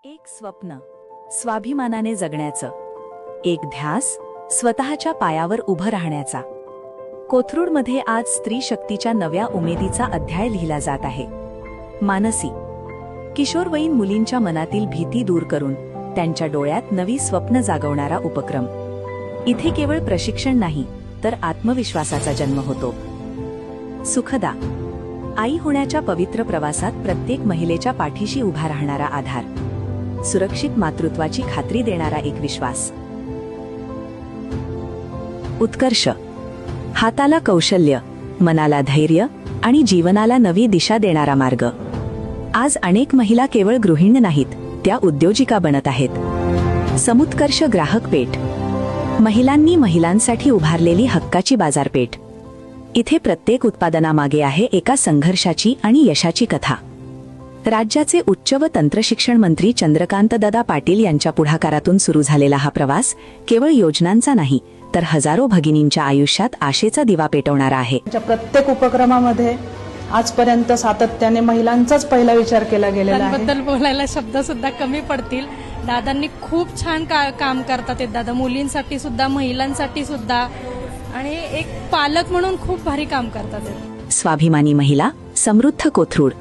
एक स्वप्न स्वाभिमानाने जगण्याचं, एक ध्यास स्वतःच्या पायावर उभं राहण्याचा. कोथरूडमध्ये आज स्त्री शक्तीच्या नव्या उमेदीचा अध्याय लिहिला जात आहे. मानसी, किशोरवयीन मुलींच्या मनातील भीती दूर करून त्यांच्या डोळ्यात नवी स्वप्न जागवणारा उपक्रम. इथे केवळ प्रशिक्षण नाही तर आत्मविश्वासाचा जन्म होतो. सुखदा, आई होण्याच्या पवित्र प्रवासात प्रत्येक महिलेच्या पाठीशी उभा राहणारा आधार, सुरक्षित मातृत्वाची खात्री देणारा एक विश्वास. उत्कर्ष, हाताला कौशल्य, मनाला धैर्य आणि जीवनाला नवी दिशा देणारा मार्ग. आज अनेक महिला केवळ गृहिणी नाहीत, त्या उद्योजिका बनत आहेत. समुत्कर्ष ग्राहक पेठ, महिलांनी महिलांसाठी उभारलेली हक्काची बाजारपेठ. इथे प्रत्येक उत्पादनामागे आहे एका संघर्षाची आणि यशाची कथा. राज्याचे उच्च व तंत्रशिक्षण मंत्री चंद्रकांतदादा पाटील यांच्या पुढाकारातून सुरू झालेला हा प्रवास केवळ योजनांचा नाही तर हजारो भगिनींच्या आयुष्यात आशेचा दिवा पेटवणारा आहे. प्रत्येक उपक्रमामध्ये आजपर्यंत सातत्याने महिलांचाच पहिला विचार केला गेलेला आहे. बद्दल बोलायला शब्द सुद्धा कमी पडतील. दादांनी खूप छान काम करतात ते दादा, मुलींसाठी सुद्धा, महिलांसाठी सुद्धा, आणि एक पालक म्हणून खूप भारी काम करतात. स्वाभिमानी महिला, समृद्ध कोथरूड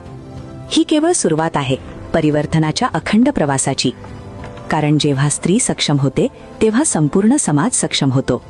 ही केवळ सुरुवात आहे परिवर्तनाच्या अखंड प्रवासाची. कारण जेव्हा स्त्री सक्षम होते तेव्हा संपूर्ण समाज सक्षम होतो.